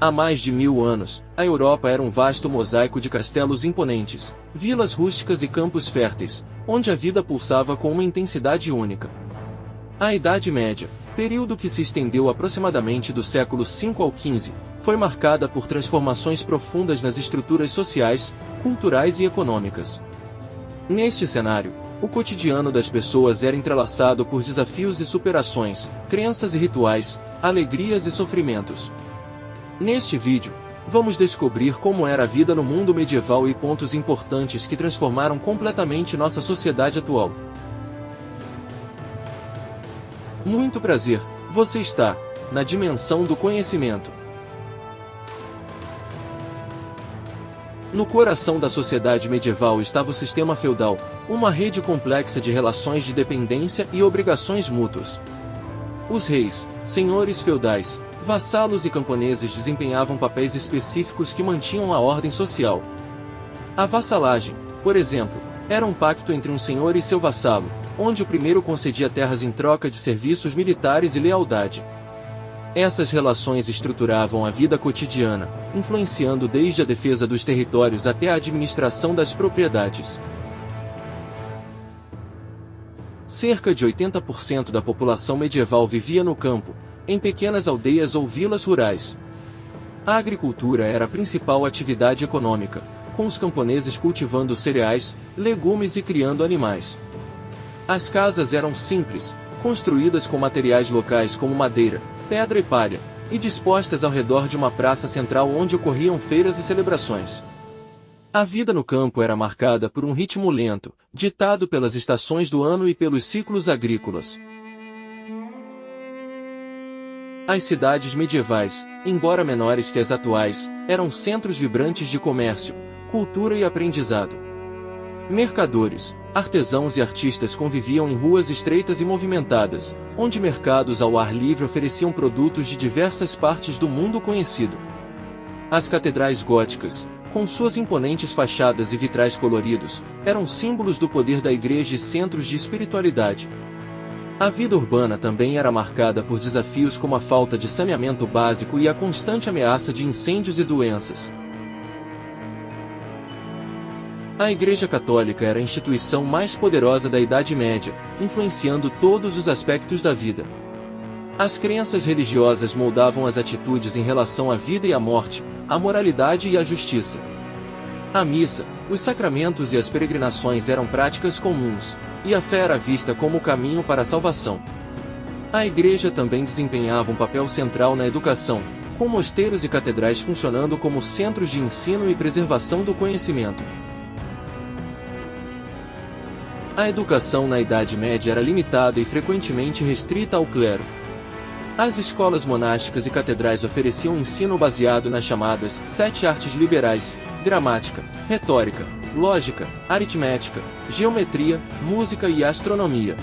Há mais de 1000 anos, a Europa era um vasto mosaico de castelos imponentes, vilas rústicas e campos férteis, onde a vida pulsava com uma intensidade única. A Idade Média, período que se estendeu aproximadamente do século V ao XV, foi marcada por transformações profundas nas estruturas sociais, culturais e econômicas. Neste cenário, o cotidiano das pessoas era entrelaçado por desafios e superações, crenças e rituais, alegrias e sofrimentos. Neste vídeo, vamos descobrir como era a vida no mundo medieval e pontos importantes que transformaram completamente nossa sociedade atual. Muito prazer, você está na dimensão do conhecimento. No coração da sociedade medieval estava o sistema feudal, uma rede complexa de relações de dependência e obrigações mútuas. Os reis, senhores feudais, vassalos e camponeses desempenhavam papéis específicos que mantinham a ordem social. A vassalagem, por exemplo, era um pacto entre um senhor e seu vassalo, onde o primeiro concedia terras em troca de serviços militares e lealdade. Essas relações estruturavam a vida cotidiana, influenciando desde a defesa dos territórios até a administração das propriedades. Cerca de 80% da população medieval vivia no campo, em pequenas aldeias ou vilas rurais. A agricultura era a principal atividade econômica, com os camponeses cultivando cereais, legumes e criando animais. As casas eram simples, construídas com materiais locais como madeira, pedra e palha, e dispostas ao redor de uma praça central onde ocorriam feiras e celebrações. A vida no campo era marcada por um ritmo lento, ditado pelas estações do ano e pelos ciclos agrícolas. As cidades medievais, embora menores que as atuais, eram centros vibrantes de comércio, cultura e aprendizado. Mercadores, artesãos e artistas conviviam em ruas estreitas e movimentadas, onde mercados ao ar livre ofereciam produtos de diversas partes do mundo conhecido. As catedrais góticas, com suas imponentes fachadas e vitrais coloridos, eram símbolos do poder da igreja e centros de espiritualidade. A vida urbana também era marcada por desafios como a falta de saneamento básico e a constante ameaça de incêndios e doenças. A Igreja Católica era a instituição mais poderosa da Idade Média, influenciando todos os aspectos da vida. As crenças religiosas moldavam as atitudes em relação à vida e à morte, à moralidade e à justiça. A missa, os sacramentos e as peregrinações eram práticas comuns, e a fé era vista como o caminho para a salvação. A Igreja também desempenhava um papel central na educação, com mosteiros e catedrais funcionando como centros de ensino e preservação do conhecimento. A educação na Idade Média era limitada e frequentemente restrita ao clero. As escolas monásticas e catedrais ofereciam ensino baseado nas chamadas 7 artes liberais: gramática, retórica, lógica, aritmética, geometria, música e astronomia.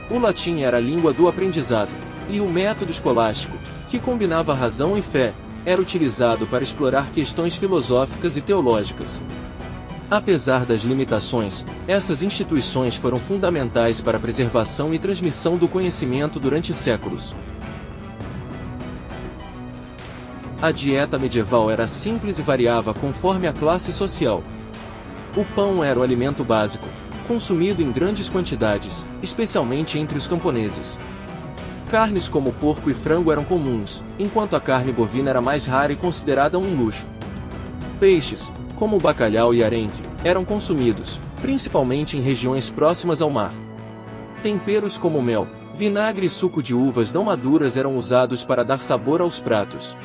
O latim era a língua do aprendizado, e o método escolástico, que combinava razão e fé, era utilizado para explorar questões filosóficas e teológicas. Apesar das limitações, essas instituições foram fundamentais para a preservação e transmissão do conhecimento durante séculos. A dieta medieval era simples e variava conforme a classe social. O pão era o alimento básico, consumido em grandes quantidades, especialmente entre os camponeses. Carnes como porco e frango eram comuns, enquanto a carne bovina era mais rara e considerada um luxo. Peixes, como o bacalhau e arenque, eram consumidos, principalmente em regiões próximas ao mar. Temperos como mel, vinagre e suco de uvas não maduras eram usados para dar sabor aos pratos.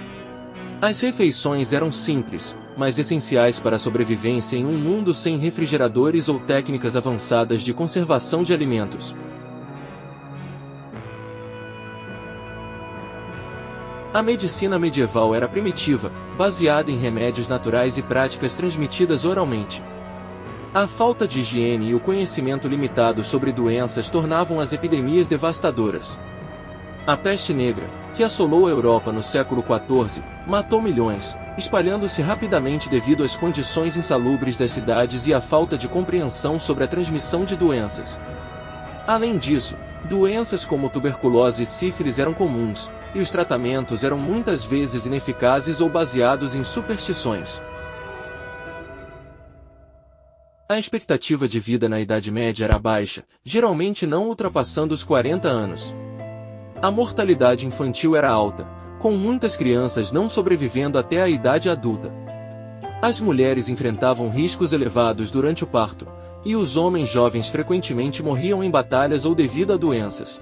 As refeições eram simples, mas essenciais para a sobrevivência em um mundo sem refrigeradores ou técnicas avançadas de conservação de alimentos. A medicina medieval era primitiva, baseada em remédios naturais e práticas transmitidas oralmente. A falta de higiene e o conhecimento limitado sobre doenças tornavam as epidemias devastadoras. A peste negra, que assolou a Europa no século XIV, matou milhões, espalhando-se rapidamente devido às condições insalubres das cidades e à falta de compreensão sobre a transmissão de doenças. Além disso, doenças como tuberculose e sífilis eram comuns, e os tratamentos eram muitas vezes ineficazes ou baseados em superstições. A expectativa de vida na Idade Média era baixa, geralmente não ultrapassando os 40 anos. A mortalidade infantil era alta, com muitas crianças não sobrevivendo até a idade adulta. As mulheres enfrentavam riscos elevados durante o parto, e os homens jovens frequentemente morriam em batalhas ou devido a doenças.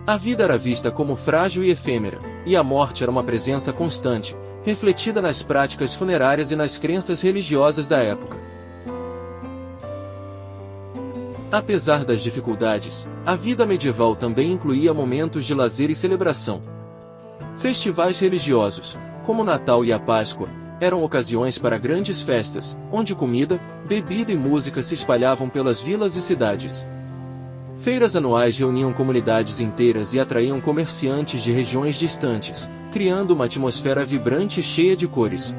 A vida era vista como frágil e efêmera, e a morte era uma presença constante, refletida nas práticas funerárias e nas crenças religiosas da época. Apesar das dificuldades, a vida medieval também incluía momentos de lazer e celebração. Festivais religiosos, como o Natal e a Páscoa, eram ocasiões para grandes festas, onde comida, bebida e música se espalhavam pelas vilas e cidades. Feiras anuais reuniam comunidades inteiras e atraíam comerciantes de regiões distantes, criando uma atmosfera vibrante e cheia de cores.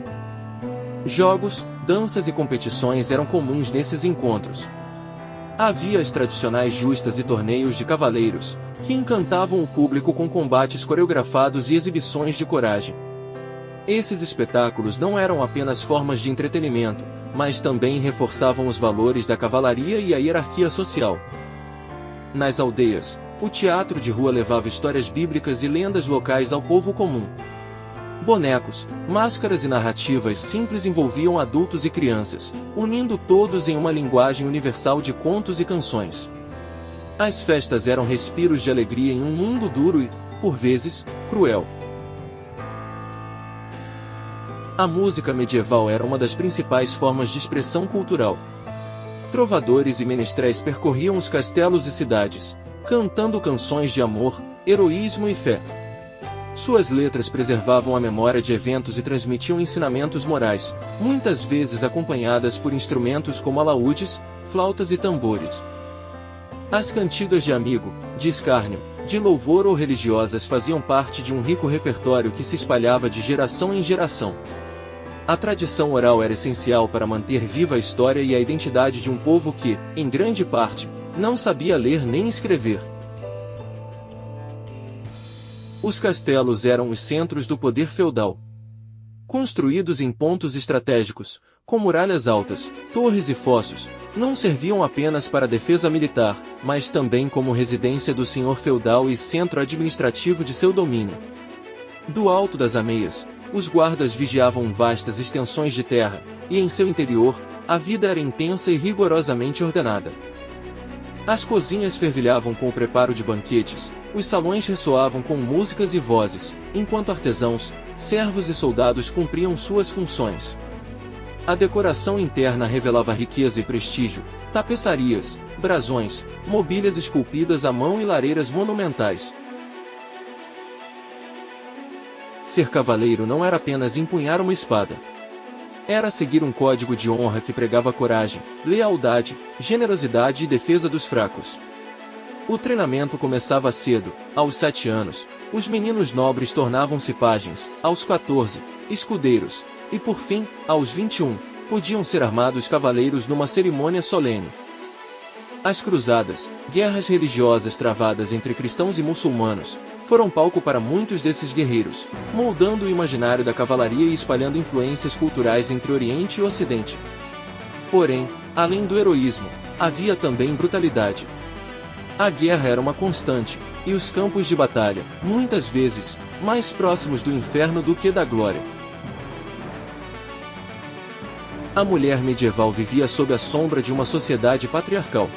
Jogos, danças e competições eram comuns nesses encontros. Havia as tradicionais justas e torneios de cavaleiros, que encantavam o público com combates coreografados e exibições de coragem. Esses espetáculos não eram apenas formas de entretenimento, mas também reforçavam os valores da cavalaria e a hierarquia social. Nas aldeias, o teatro de rua levava histórias bíblicas e lendas locais ao povo comum. Bonecos, máscaras e narrativas simples envolviam adultos e crianças, unindo todos em uma linguagem universal de contos e canções. As festas eram respiros de alegria em um mundo duro e, por vezes, cruel. A música medieval era uma das principais formas de expressão cultural. Trovadores e menestréis percorriam os castelos e cidades, cantando canções de amor, heroísmo e fé. Suas letras preservavam a memória de eventos e transmitiam ensinamentos morais, muitas vezes acompanhadas por instrumentos como alaúdes, flautas e tambores. As cantigas de amigo, de escárnio, de louvor ou religiosas faziam parte de um rico repertório que se espalhava de geração em geração. A tradição oral era essencial para manter viva a história e a identidade de um povo que, em grande parte, não sabia ler nem escrever. Os castelos eram os centros do poder feudal. Construídos em pontos estratégicos, com muralhas altas, torres e fossos, não serviam apenas para defesa militar, mas também como residência do senhor feudal e centro administrativo de seu domínio. Do alto das ameias, os guardas vigiavam vastas extensões de terra, e em seu interior, a vida era intensa e rigorosamente ordenada. As cozinhas fervilhavam com o preparo de banquetes, os salões ressoavam com músicas e vozes, enquanto artesãos, servos e soldados cumpriam suas funções. A decoração interna revelava riqueza e prestígio, tapeçarias, brasões, mobílias esculpidas à mão e lareiras monumentais. Ser cavaleiro não era apenas empunhar uma espada. Era seguir um código de honra que pregava coragem, lealdade, generosidade e defesa dos fracos. O treinamento começava cedo, aos 7 anos, os meninos nobres tornavam-se pajens, aos 14, escudeiros, e por fim, aos 21, podiam ser armados cavaleiros numa cerimônia solene. As cruzadas, guerras religiosas travadas entre cristãos e muçulmanos, foram palco para muitos desses guerreiros, moldando o imaginário da cavalaria e espalhando influências culturais entre Oriente e Ocidente. Porém, além do heroísmo, havia também brutalidade. A guerra era uma constante, e os campos de batalha, muitas vezes, mais próximos do inferno do que da glória. A mulher medieval vivia sob a sombra de uma sociedade patriarcal.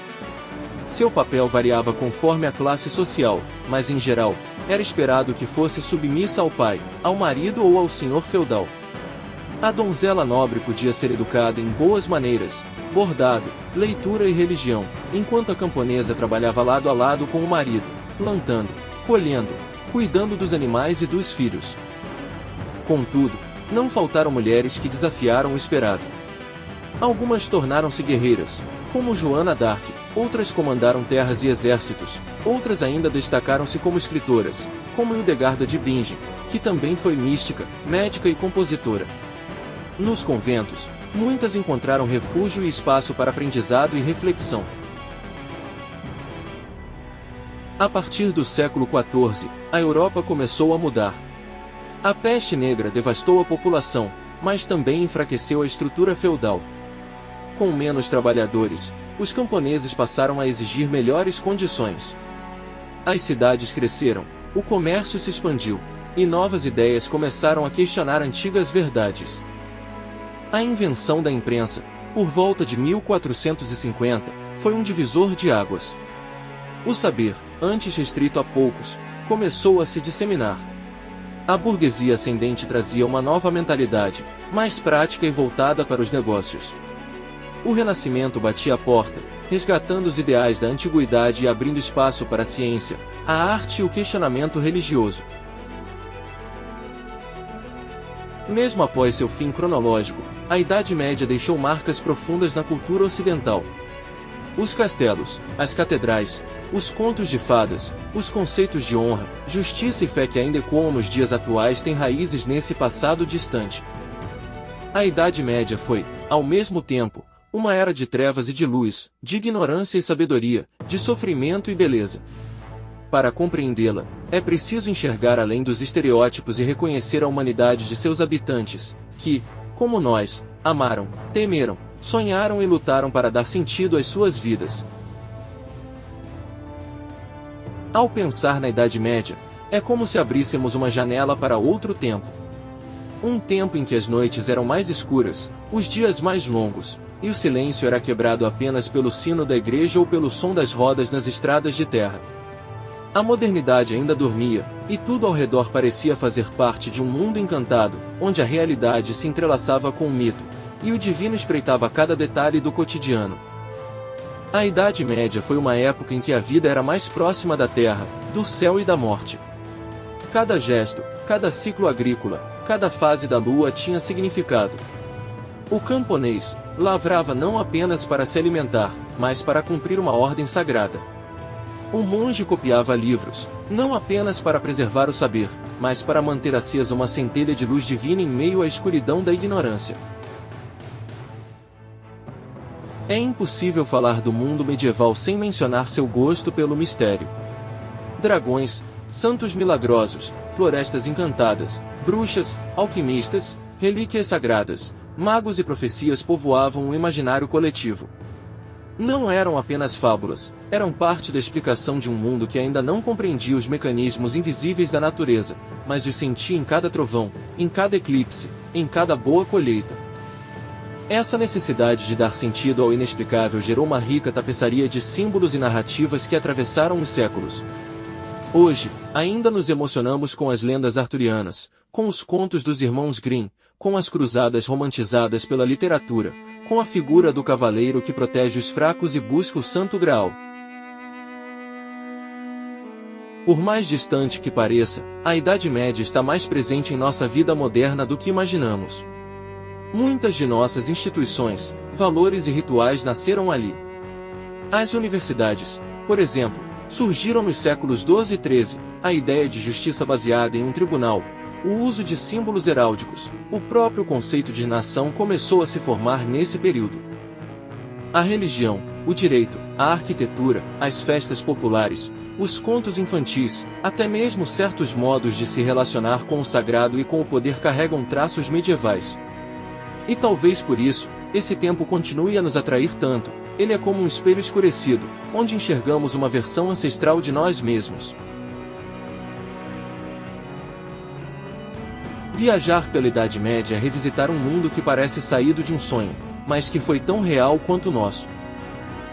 Seu papel variava conforme a classe social, mas em geral, era esperado que fosse submissa ao pai, ao marido ou ao senhor feudal. A donzela nobre podia ser educada em boas maneiras, bordado, leitura e religião, enquanto a camponesa trabalhava lado a lado com o marido, plantando, colhendo, cuidando dos animais e dos filhos. Contudo, não faltaram mulheres que desafiaram o esperado. Algumas tornaram-se guerreiras, como Joana d'Arc, outras comandaram terras e exércitos, outras ainda destacaram-se como escritoras, como Hildegarda de Bingen, que também foi mística, médica e compositora. Nos conventos, muitas encontraram refúgio e espaço para aprendizado e reflexão. A partir do século XIV, a Europa começou a mudar. A peste negra devastou a população, mas também enfraqueceu a estrutura feudal. Com menos trabalhadores, os camponeses passaram a exigir melhores condições. As cidades cresceram, o comércio se expandiu, e novas ideias começaram a questionar antigas verdades. A invenção da imprensa, por volta de 1450, foi um divisor de águas. O saber, antes restrito a poucos, começou a se disseminar. A burguesia ascendente trazia uma nova mentalidade, mais prática e voltada para os negócios. O Renascimento batia a porta, resgatando os ideais da antiguidade e abrindo espaço para a ciência, a arte e o questionamento religioso. Mesmo após seu fim cronológico, a Idade Média deixou marcas profundas na cultura ocidental. Os castelos, as catedrais, os contos de fadas, os conceitos de honra, justiça e fé que ainda ecoam nos dias atuais têm raízes nesse passado distante. A Idade Média foi, ao mesmo tempo, uma era de trevas e de luz, de ignorância e sabedoria, de sofrimento e beleza. Para compreendê-la, é preciso enxergar além dos estereótipos e reconhecer a humanidade de seus habitantes, que, como nós, amaram, temeram, sonharam e lutaram para dar sentido às suas vidas. Ao pensar na Idade Média, é como se abríssemos uma janela para outro tempo. Um tempo em que as noites eram mais escuras, os dias mais longos, e o silêncio era quebrado apenas pelo sino da igreja ou pelo som das rodas nas estradas de terra. A modernidade ainda dormia, e tudo ao redor parecia fazer parte de um mundo encantado, onde a realidade se entrelaçava com o mito, e o divino espreitava cada detalhe do cotidiano. A Idade Média foi uma época em que a vida era mais próxima da terra, do céu e da morte. Cada gesto, cada ciclo agrícola, cada fase da lua tinha significado. O camponês lavrava não apenas para se alimentar, mas para cumprir uma ordem sagrada. O monge copiava livros, não apenas para preservar o saber, mas para manter acesa uma centelha de luz divina em meio à escuridão da ignorância. É impossível falar do mundo medieval sem mencionar seu gosto pelo mistério. Dragões, santos milagrosos, florestas encantadas, bruxas, alquimistas, relíquias sagradas, magos e profecias povoavam o imaginário coletivo. Não eram apenas fábulas, eram parte da explicação de um mundo que ainda não compreendia os mecanismos invisíveis da natureza, mas os sentia em cada trovão, em cada eclipse, em cada boa colheita. Essa necessidade de dar sentido ao inexplicável gerou uma rica tapeçaria de símbolos e narrativas que atravessaram os séculos. Hoje, ainda nos emocionamos com as lendas arturianas, com os contos dos irmãos Grimm, com as cruzadas romantizadas pela literatura, com a figura do cavaleiro que protege os fracos e busca o Santo Graal. Por mais distante que pareça, a Idade Média está mais presente em nossa vida moderna do que imaginamos. Muitas de nossas instituições, valores e rituais nasceram ali. As universidades, por exemplo, surgiram nos séculos XII e XIII, a ideia de justiça baseada em um tribunal, o uso de símbolos heráldicos, o próprio conceito de nação começou a se formar nesse período. A religião, o direito, a arquitetura, as festas populares, os contos infantis, até mesmo certos modos de se relacionar com o sagrado e com o poder carregam traços medievais. E talvez por isso, esse tempo continue a nos atrair tanto. Ele é como um espelho escurecido, onde enxergamos uma versão ancestral de nós mesmos. Viajar pela Idade Média é revisitar um mundo que parece saído de um sonho, mas que foi tão real quanto o nosso.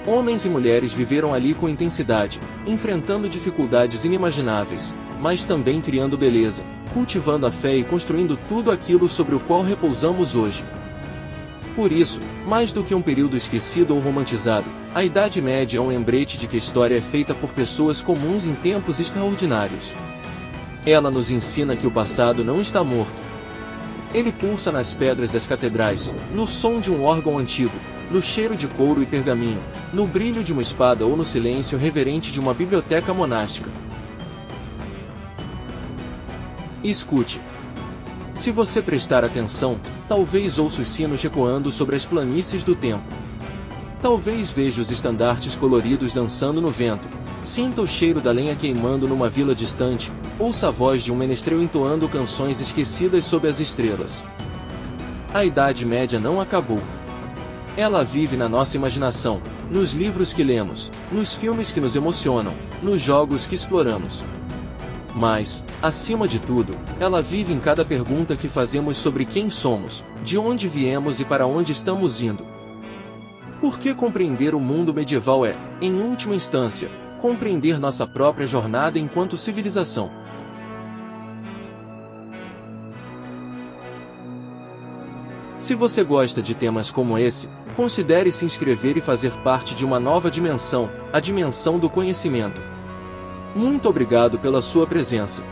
Homens e mulheres viveram ali com intensidade, enfrentando dificuldades inimagináveis, mas também criando beleza, cultivando a fé e construindo tudo aquilo sobre o qual repousamos hoje. Por isso, mais do que um período esquecido ou romantizado, a Idade Média é um lembrete de que a história é feita por pessoas comuns em tempos extraordinários. Ela nos ensina que o passado não está morto. Ele pulsa nas pedras das catedrais, no som de um órgão antigo, no cheiro de couro e pergaminho, no brilho de uma espada ou no silêncio reverente de uma biblioteca monástica. Escute. Se você prestar atenção, talvez ouça os sinos ecoando sobre as planícies do tempo. Talvez veja os estandartes coloridos dançando no vento, Sinta o cheiro da lenha queimando numa vila distante, ouça a voz de um menestrel entoando canções esquecidas sob as estrelas. A Idade Média não acabou. Ela vive na nossa imaginação, nos livros que lemos, nos filmes que nos emocionam, nos jogos que exploramos. Mas, acima de tudo, ela vive em cada pergunta que fazemos sobre quem somos, de onde viemos e para onde estamos indo. Porque compreender o mundo medieval é, em última instância, compreender nossa própria jornada enquanto civilização. Se você gosta de temas como esse, considere se inscrever e fazer parte de uma nova dimensão, a dimensão do conhecimento. Muito obrigado pela sua presença.